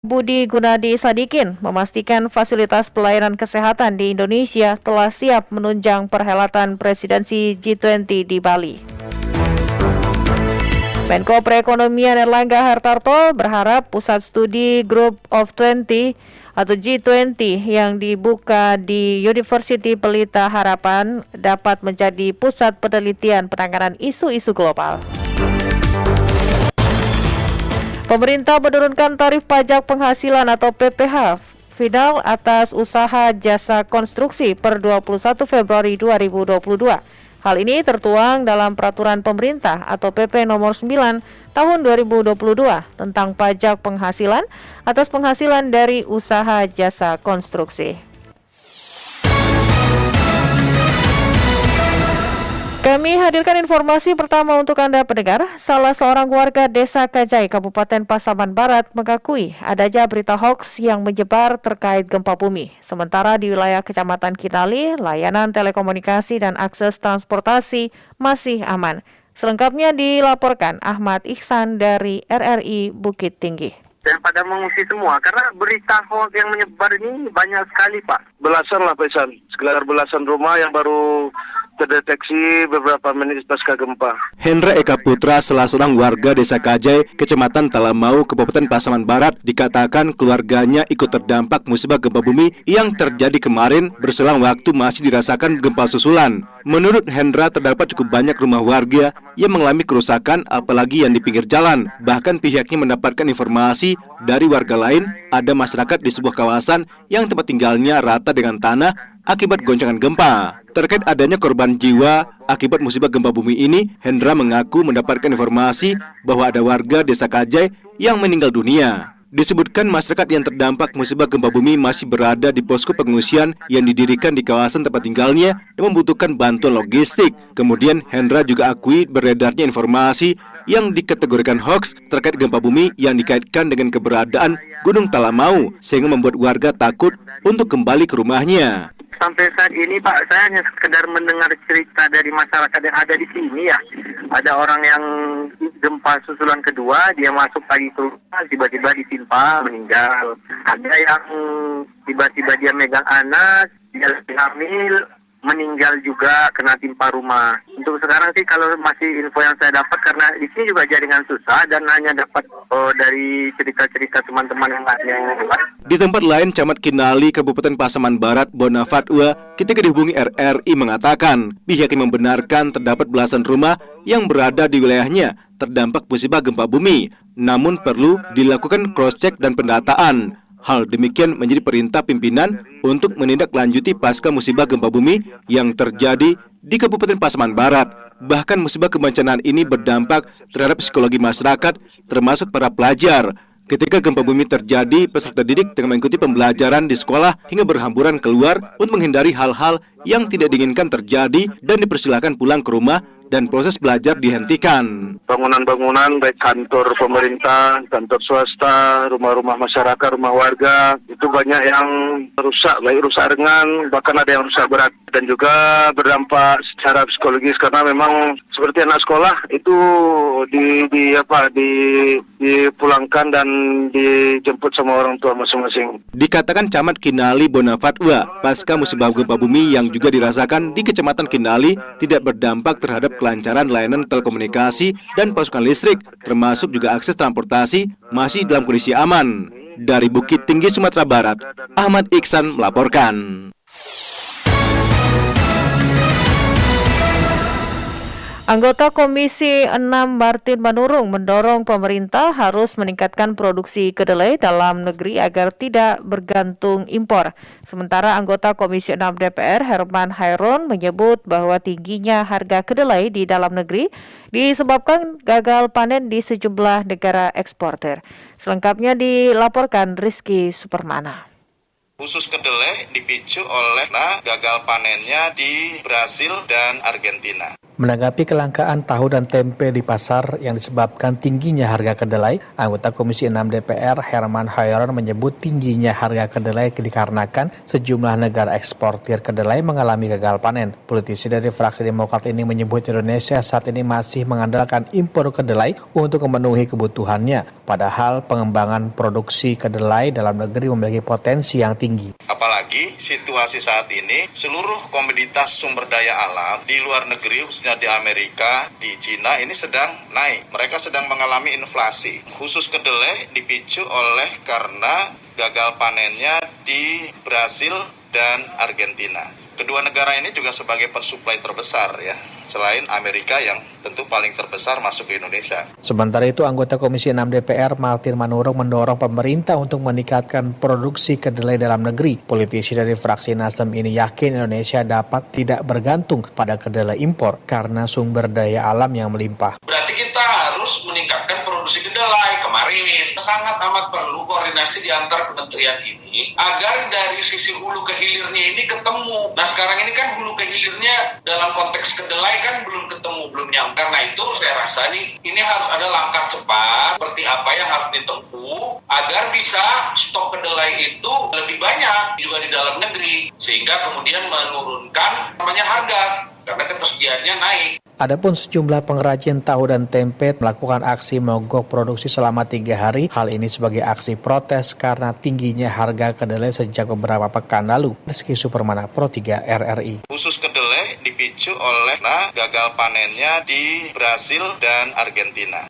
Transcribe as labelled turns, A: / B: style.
A: Budi Gunadi Sadikin memastikan fasilitas pelayanan kesehatan di Indonesia telah siap menunjang perhelatan presidensi G20 di Bali. Menko Perekonomian Erlangga Hartarto berharap pusat studi Group of 20 atau G20 yang dibuka di University Pelita Harapan dapat menjadi pusat penelitian penanganan isu-isu global. Pemerintah menurunkan tarif pajak penghasilan atau PPh final atas usaha jasa konstruksi per 21 Februari 2022. Hal ini tertuang dalam Peraturan Pemerintah atau PP nomor 9 tahun 2022 tentang pajak penghasilan atas penghasilan dari usaha jasa konstruksi. Kami hadirkan informasi pertama untuk Anda pendengar. Salah seorang warga Desa Kajai, Kabupaten Pasaman Barat mengakui adanya berita hoaks yang menyebar terkait gempa bumi. Sementara di wilayah Kecamatan Kinali, layanan telekomunikasi dan akses transportasi masih aman. Selengkapnya dilaporkan Ahmad Ihsan dari RRI Bukit Tinggi.
B: Dan pada mengungsi semua, karena berita hoax yang menyebar ini banyak sekali, Pak. Belasan lah, Pak Ihsan. Sekitar belasan rumah yang baru terdeteksi beberapa menit pasca gempa.
C: Hendra Eka Putra, salah seorang warga Desa Kajai, Kecamatan Talamau, Kabupaten Pasaman Barat, dikatakan keluarganya ikut terdampak musibah gempa bumi yang terjadi kemarin berselang waktu masih dirasakan gempa susulan. Menurut Hendra, terdapat cukup banyak rumah warga yang mengalami kerusakan, apalagi yang di pinggir jalan. Bahkan pihaknya mendapatkan informasi dari warga lain, ada masyarakat di sebuah kawasan yang tempat tinggalnya rata dengan tanah akibat goncangan gempa. Terkait adanya korban jiwa akibat musibah gempa bumi ini, Hendra mengaku mendapatkan informasi bahwa ada warga Desa Kajai yang meninggal dunia. Disebutkan masyarakat yang terdampak musibah gempa bumi masih berada di posko pengungsian yang didirikan di kawasan tempat tinggalnya dan membutuhkan bantuan logistik. Kemudian Hendra juga akui beredarnya informasi yang dikategorikan hoax terkait gempa bumi yang dikaitkan dengan keberadaan Gunung Talamau, sehingga membuat warga takut untuk kembali ke rumahnya.
B: Sampai saat ini, Pak, saya hanya sekedar mendengar cerita dari masyarakat yang ada di sini ya. Ada orang yang gempa susulan kedua, dia masuk pagi ke rumah, tiba-tiba ditimpa, meninggal. Ada yang tiba-tiba dia megang anak, dia lagi hamil, meninggal juga kena timpa rumah. Untuk sekarang sih kalau masih info yang saya dapat, karena di sini juga jaringan susah dan hanya dapat dari cerita-cerita teman-teman yang lainnya.
C: Di tempat lain, Camat Kinali, Kabupaten Pasaman Barat, Bona Fatwa, ketika dihubungi RRI mengatakan pihaknya membenarkan terdapat belasan rumah yang berada di wilayahnya terdampak musibah gempa bumi, namun perlu dilakukan cross-check dan pendataan. Hal demikian menjadi perintah pimpinan untuk menindaklanjuti pasca musibah gempa bumi yang terjadi di Kabupaten Pasaman Barat. Bahkan musibah kebencanaan ini berdampak terhadap psikologi masyarakat, termasuk para pelajar. Ketika gempa bumi terjadi, peserta didik dengan mengikuti pembelajaran di sekolah hingga berhamburan keluar untuk menghindari hal-hal yang tidak diinginkan terjadi dan dipersilakan pulang ke rumah dan proses belajar dihentikan.
B: Bangunan-bangunan baik kantor pemerintah, kantor swasta, rumah-rumah masyarakat, rumah warga, itu banyak yang rusak, baik rusak ringan, bahkan ada yang rusak berat. Dan juga berdampak secara psikologis karena memang seperti anak sekolah itu dipulangkan dan dijemput sama orang tua masing-masing.
C: Dikatakan Camat Kinali Bona Fatwa, pasca musibah gempa bumi yang juga dirasakan di Kecamatan Kinali tidak berdampak terhadap kelancaran layanan telekomunikasi dan pasokan listrik, termasuk juga akses transportasi masih dalam kondisi aman. Dari Bukit Tinggi, Sumatera Barat, Ahmad Ihsan melaporkan.
A: Anggota Komisi 6 Martin Manurung mendorong pemerintah harus meningkatkan produksi kedelai dalam negeri agar tidak bergantung impor. Sementara anggota Komisi 6 DPR Herman Hairon menyebut bahwa tingginya harga kedelai di dalam negeri disebabkan gagal panen di sejumlah negara eksportir. Selengkapnya dilaporkan Rizky Supermana.
D: Khusus kedelai dipicu oleh gagal panennya di Brasil dan Argentina. Menanggapi kelangkaan tahu dan tempe di pasar yang disebabkan tingginya harga kedelai, anggota Komisi 6 DPR Herman Hairon menyebut tingginya harga kedelai dikarenakan sejumlah negara eksportir kedelai mengalami gagal panen. Politisi dari fraksi Demokrat ini menyebut Indonesia saat ini masih mengandalkan impor kedelai untuk memenuhi kebutuhannya, padahal pengembangan produksi kedelai dalam negeri memiliki potensi yang tinggi.
E: Apalagi situasi saat ini seluruh komoditas sumber daya alam di luar negeri, khususnya di Amerika, di Cina ini sedang naik. Mereka sedang mengalami inflasi. Khusus kedelai dipicu oleh karena gagal panennya di Brasil dan Argentina. Kedua negara ini juga sebagai pensuplai terbesar ya, selain Amerika yang tentu paling terbesar masuk ke Indonesia.
D: Sementara itu, anggota Komisi 6 DPR Martin Manurung mendorong pemerintah untuk meningkatkan produksi kedelai dalam negeri. Politisi dari fraksi Nasdem ini yakin Indonesia dapat tidak bergantung pada kedelai impor karena sumber daya alam yang melimpah.
F: Berarti kita harus meningkatkan produksi kedelai. Kemarin sangat amat perlu koordinasi di antar kementerian ini agar dari sisi hulu ke hilirnya ini ketemu. Nah sekarang ini kan hulu ke hilirnya dalam konteks kedelai kan belum ketemu, belum nyambung. Karena itu saya rasa ini harus ada langkah cepat seperti apa yang harus ditempuh agar bisa stok kedelai itu lebih banyak juga di dalam negeri sehingga kemudian menurunkan harga karena ketersediaannya naik.
D: Adapun sejumlah pengrajin tahu dan tempe melakukan aksi mogok produksi selama 3 hari. Hal ini sebagai aksi protes karena tingginya harga kedelai sejak beberapa pekan lalu. Rizky Supermana, Pro 3 RRI.
E: Khusus kedelai dipicu oleh gagal panennya di Brasil dan Argentina.